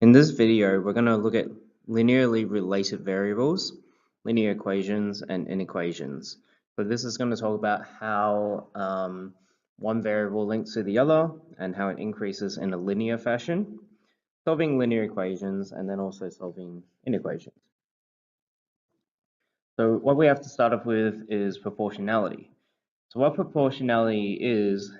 In this video, we're going to look at linearly related variables, linear equations, and inequations. So this is going to talk about how one variable links to the other and how it increases in a linear fashion, solving linear equations, and then also solving inequations. So what we have to start off with is proportionality. So what proportionality is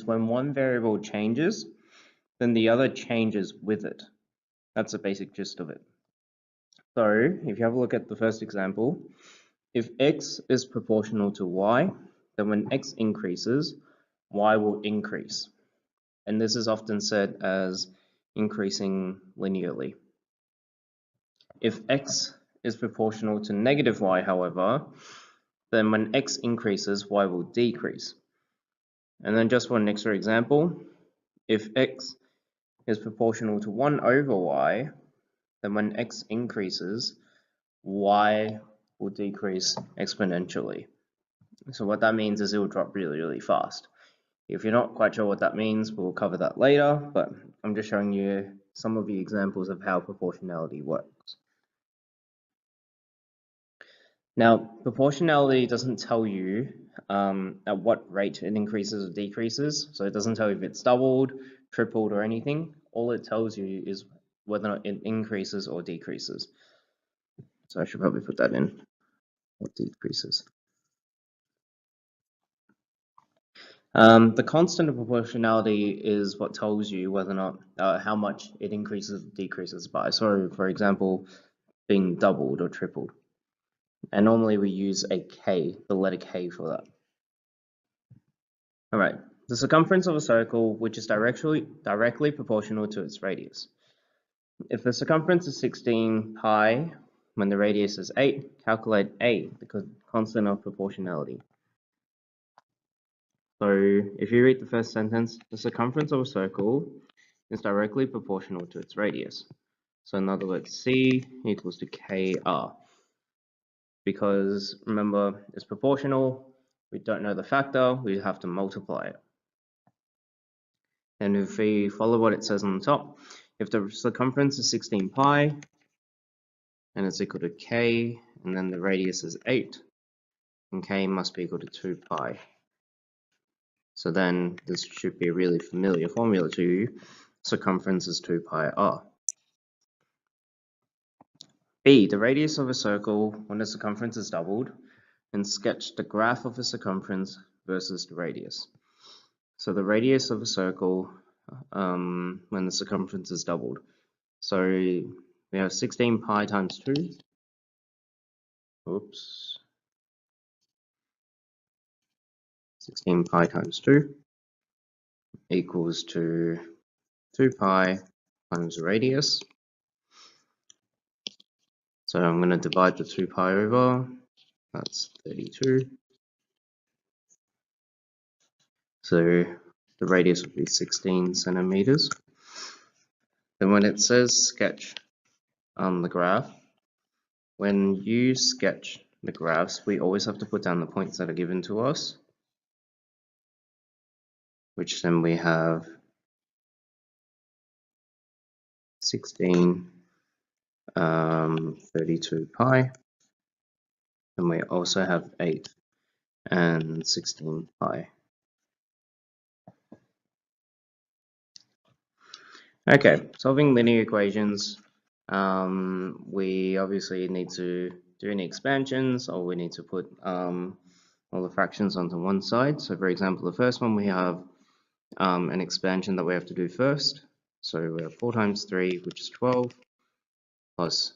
when one variable changes, then the other changes with it. That's the basic gist of it. So if you have a look at the first example, if x is proportional to y, then when x increases, y will increase. And this is often said as increasing linearly. If x is proportional to negative y, however, then when x increases, y will decrease. And then just for an extra example, if x is proportional to 1 over y, then when x increases, y will decrease exponentially. So what that means is it will drop really, really fast. If you're not quite sure what that means, we'll cover that later, but I'm just showing you some of the examples of how proportionality works. Now, proportionality doesn't tell you at what rate it increases or decreases, so it doesn't tell you if it's doubled, tripled, or anything. All it tells you is whether or not it increases or decreases. So I should probably put that in, or decreases. The constant of proportionality is what tells you whether or not how much it increases or decreases by. So, for example, being doubled or tripled. And normally we use a k, the letter k for that. All right, the circumference of a circle which is directly proportional to its radius. If the circumference is 16 pi, when the radius is 8, calculate a, the constant of proportionality. So if you read the first sentence, the circumference of a circle is directly proportional to its radius. So in other words, C equals to KR. Because remember, it's proportional, we don't know the factor, we have to multiply it. And if we follow what it says on the top, if the circumference is 16 pi, and it's equal to K, and then the radius is 8, and K must be equal to 2 pi. So then this should be a really familiar formula to you. Circumference is 2 pi r. B, the radius of a circle when the circumference is doubled, and sketch the graph of the circumference versus the radius. So the radius of a circle when the circumference is doubled. So we have 16 pi times 2. Oops. 16 pi times 2 equals to 2 pi times the radius. So I'm going to divide the 2 pi over. That's 32. So the radius would be 16 centimeters. Then when it says sketch the graph, when you sketch the graphs, we always have to put down the points that are given to us, which then we have 16, 32 pi, and we also have 8 and 16 pi. Okay, solving linear equations, we obviously need to do any expansions, or we need to put all the fractions onto one side. So for example, the first one we have an expansion that we have to do first. So we have 4 times 3, which is 12, plus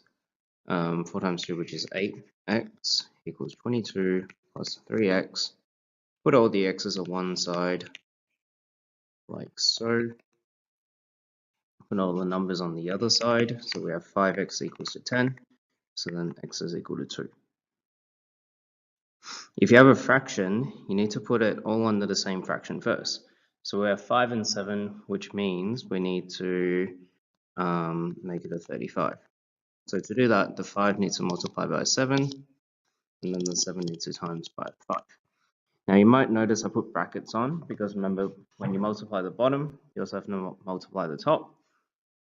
4 times 2, which is 8x, equals 22, plus 3x. Put all the x's on one side, like so. Put all the numbers on the other side. So we have 5x equals to 10. So then x is equal to 2. If you have a fraction, you need to put it all under the same fraction first. So we have 5 and 7, which means we need to make it a 35. So to do that, the 5 needs to multiply by 7, and then the 7 needs to times by 5. Now you might notice I put brackets on, because remember, when you multiply the bottom, you also have to multiply the top.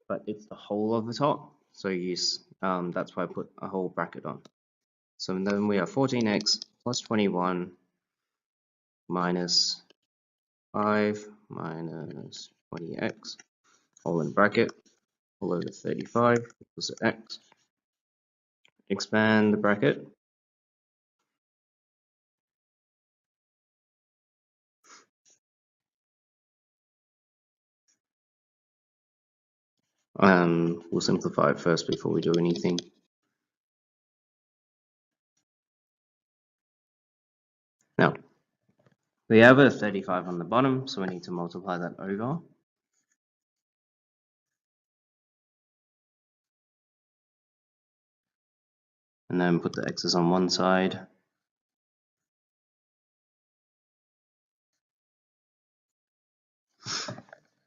but it's the whole of the top. So that's why I put a whole bracket on. So then we have 14x plus 21 minus 5 minus 20x, all in bracket, all over 35 equals to x. Expand the bracket. We'll simplify it first before we do anything. Now, we have a 35 on the bottom, so we need to multiply that over. And then put the x's on one side.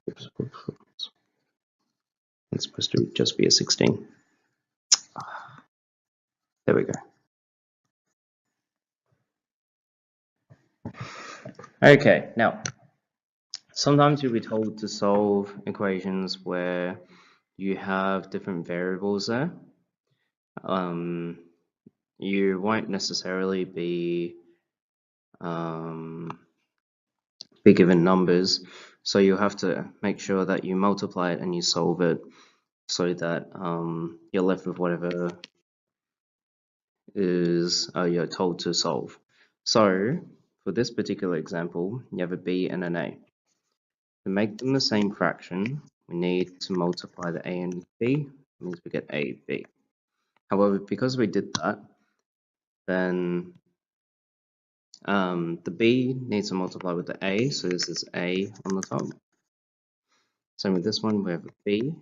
Oops. It's supposed to just be a 16. There we go. Okay, now, sometimes you'll be told to solve equations where you have different variables there. You won't necessarily be given numbers, so you have to make sure that you multiply it and you solve it so that you're left with whatever is you're told to solve. So for this particular example, you have a b and an a. To make them the same fraction, we need to multiply the a and b. That means we get a, b. However, because we did that, then the b needs to multiply with the a, so this is a on the top. Same with this one, we have a b.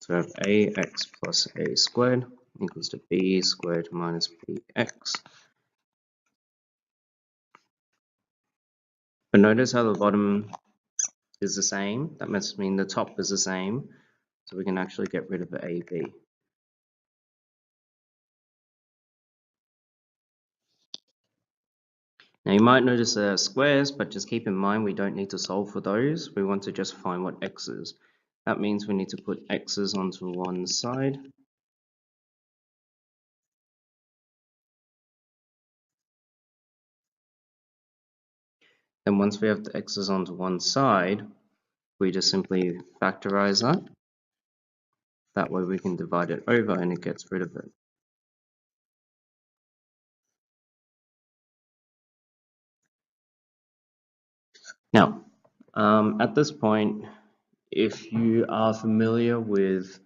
So we have ax plus a squared equals to b squared minus bx. But notice how the bottom is the same. That must mean the top is the same. So we can actually get rid of the ab. Now you might notice there are squares, but just keep in mind we don't need to solve for those. We want to just find what x is. That means we need to put x's onto one side. Then once we have the x's onto one side, we just simply factorize that. That way we can divide it over and it gets rid of it. Now, at this point, if you are familiar with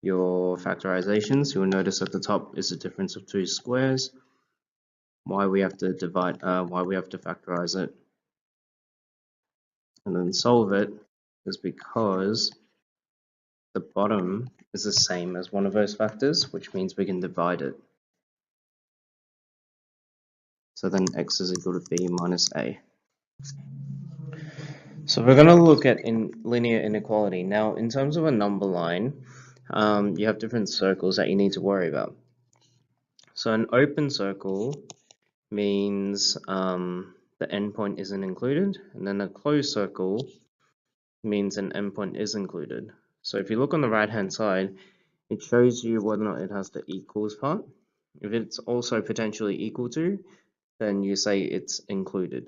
your factorizations, you'll notice at the top is the difference of two squares. Why we have to factorize it and then solve it is because the bottom is the same as one of those factors, which means we can divide it. So then x is equal to b minus a. So we're going to look at linear inequality. Now, in terms of a number line, you have different circles that you need to worry about. So an open circle means the endpoint isn't included, and then a closed circle means an endpoint is included. So if you look on the right hand side, it shows you whether or not it has the equals part. If it's also potentially equal to, then you say it's included.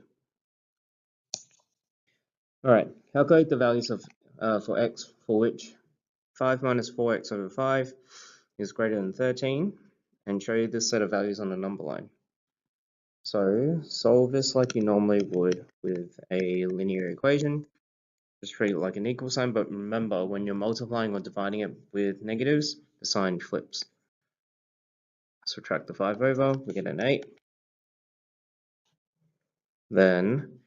Alright, calculate the values of for x for which 5 minus 4x over 5 is greater than 13, and show you this set of values on the number line. So solve this like you normally would with a linear equation. Just treat it like an equal sign, but remember when you're multiplying or dividing it with negatives, the sign flips. Subtract the 5 over, we get an 8. Then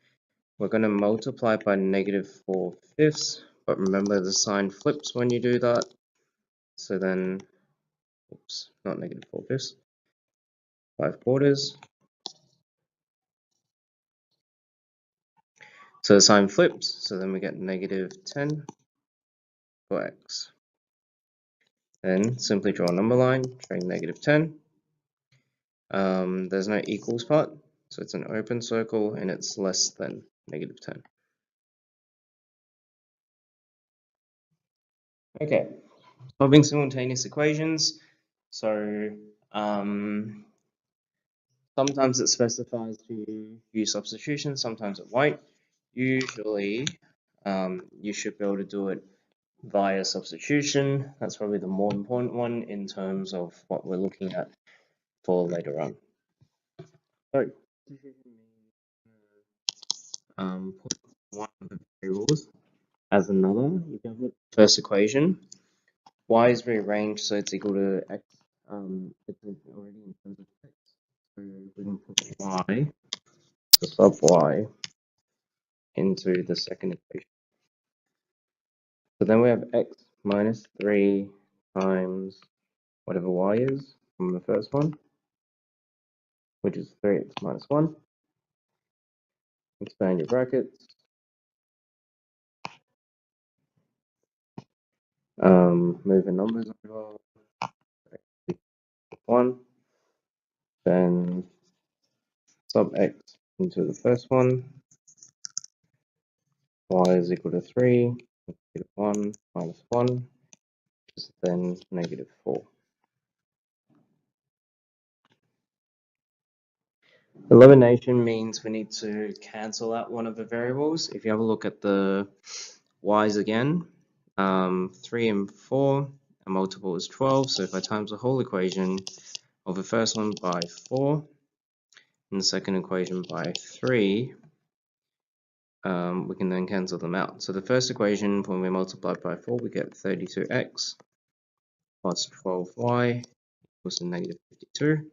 we're going to multiply by negative 4/5, but remember the sign flips when you do that. So then, oops, not negative 4/5, 5/4. So the sign flips, so then we get negative 10 for x. Then simply draw a number line showing negative 10. There's no equals part, so it's an open circle and it's less than negative 10. Okay, solving simultaneous equations. So sometimes it specifies to use substitution, sometimes it won't. Usually, you should be able to do it via substitution. That's probably the more important one in terms of what we're looking at for later on. So, put one of the variables as another. You can put first equation. Y is rearranged so it's equal to x. It's already in terms of x. So we can put y, so sub y, into the second equation. So then we have x minus 3 times whatever y is from the first one, which is 3x minus 1. Expand your brackets. Move the numbers over. 1. Then sub x into the first one. Y is equal to 3. Negative 1 minus 1 is then negative 4. Elimination means we need to cancel out one of the variables. If you have a look at the y's again, 3 and 4, a multiple is 12. So if I times the whole equation of the first one by 4 and the second equation by 3, we can then cancel them out. So the first equation, when we multiply by 4, we get 32x plus 12y equals to negative 52.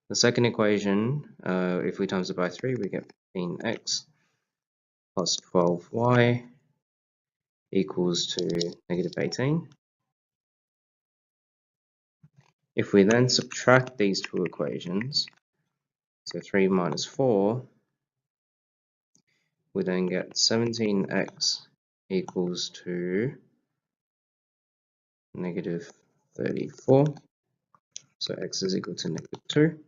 The second equation, if we times it by 3, we get 15x plus 12y equals to negative 18. If we then subtract these two equations, so 3 minus 4, we then get 17x equals to negative 34. So x is equal to negative 2.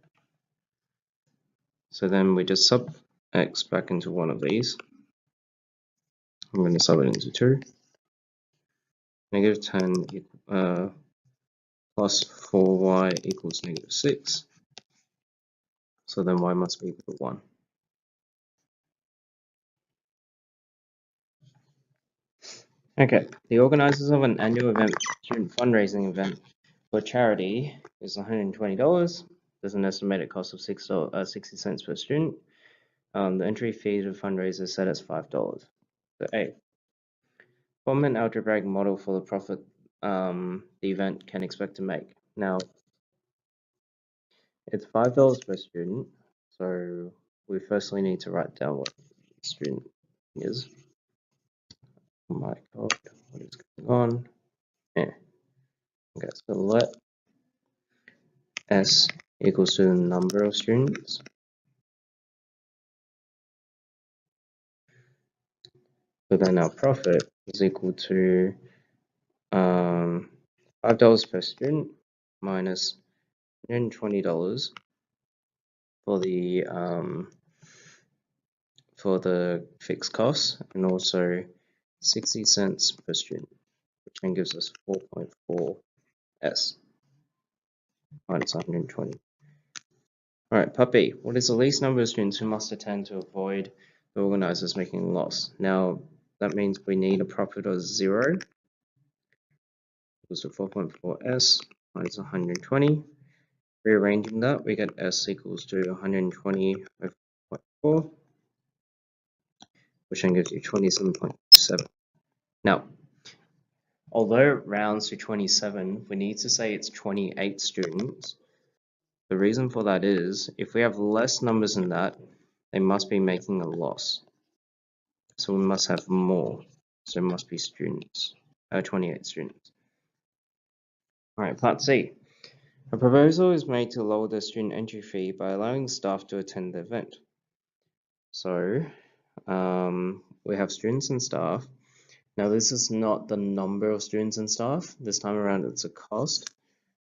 So then we just sub x back into one of these. I'm going to sub it into 2. Negative 10 plus 4y equals negative 6. So then y must be equal to 1. Okay, the organizers of an annual event, student fundraising event for charity is $120. There's an estimated cost of 60 cents per student. The entry fee to fundraiser is set as $5. So A, form an algebraic model for the profit the event can expect to make. Now, it's $5 per student, so we firstly need to write down what the student is. Oh my god, what is going on? Yeah. Okay, so let S equals to the number of students. So then our profit is equal to $5 per student minus $120 for the fixed costs, and also 60 cents per student, which then gives us 4.4 S minus 120. All right, part B. What is the least number of students who must attend to avoid the organizers making a loss? Now, that means we need a profit of 0 equals to 4.4 S minus 120. Rearranging that, we get S equals to 120 over 0.4, which then gives you 27.7. Now, although it rounds to 27, we need to say it's 28 students. The reason for that is, if we have less numbers than that, they must be making a loss. So we must have more. So it must be students, 28 students. All right, part C. A proposal is made to lower the student entry fee by allowing staff to attend the event. So we have students and staff. Now this is not the number of students and staff. This time around it's a cost.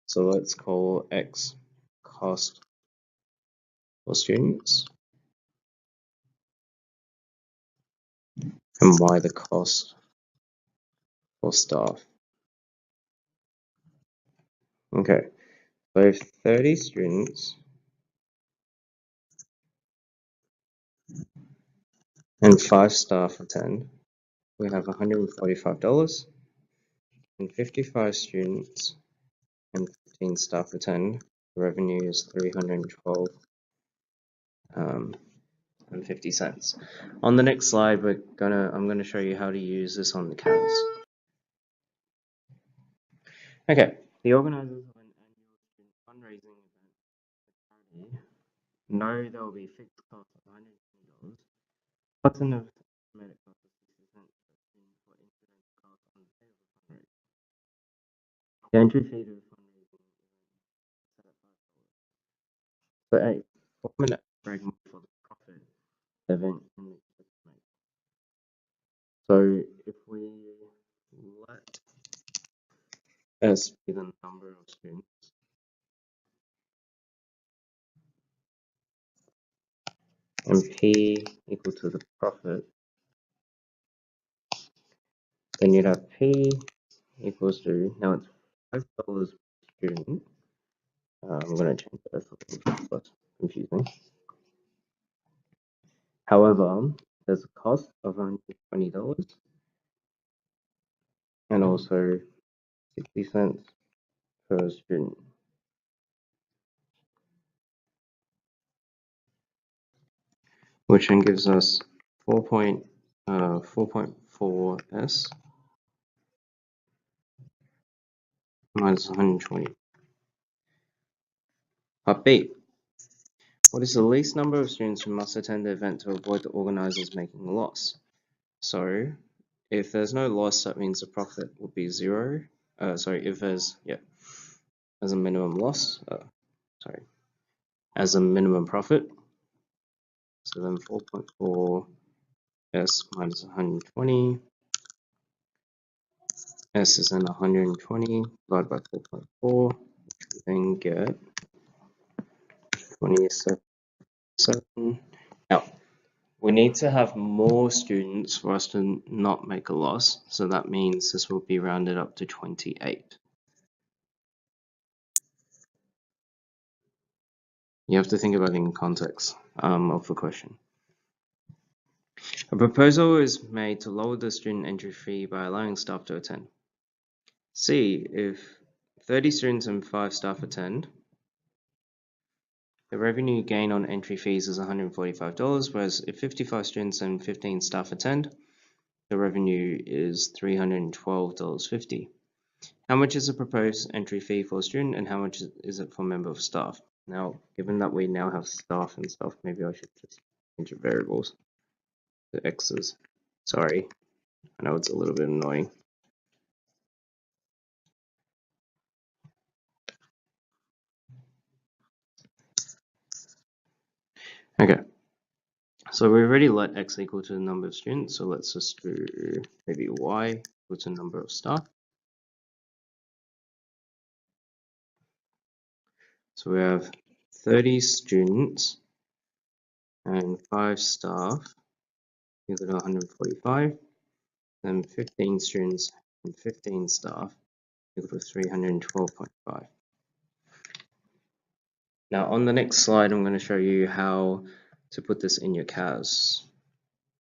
So let's call X cost for students and Y the cost for staff. Okay, so if 30 students and 5 staff attend, we have $145, and 55 students and 15 staff attend, the revenue is $312 and 50 cents. On the next slide, I'm gonna show you how to use this on the CAS. Okay, the organizers of an annual student fundraising event for charity know there will be fixed costs of $120, plus an estimated cost of 60 cents per student for incident costs on the day of the fundraising. The entry fee to the fundraising event is set at $5. So a 4-minute break for the profit event can be estimated. So if we let S be the number of students and P equal to the profit, then you'd have P equals to, now it's $5 per student. I'm going to change that so it's less confusing. However, there's a cost of $120 and also 60 cents per student. Which then gives us 4.4 S minus 120. Part B. What is the least number of students who must attend the event to avoid the organizers making a loss? So if there's no loss, that means the profit would be 0. If there's, as a minimum loss, as a minimum profit. So then 4.4 S minus 120. S is in 120 divided by 4.4, then get 27. Now, we need to have more students for us to not make a loss, so that means this will be rounded up to 28. You have to think about it in context of the question. A proposal is made to lower the student entry fee by allowing staff to attend. C, if 30 students and 5 staff attend, the revenue gain on entry fees is $145, whereas if 55 students and 15 staff attend, the revenue is $312.50. How much is the proposed entry fee for a student and how much is it for a member of staff? Now, given that we now have staff and stuff, maybe I should just change the variables to X's. Sorry, I know it's a little bit annoying. Okay, so we already let X equal to the number of students, so let's just do maybe Y equal to the number of staff. So we have 30 students and 5 staff equal to 145, then 15 students and 15 staff equal to 312.5. Now on the next slide, I'm going to show you how to put this in your CAS.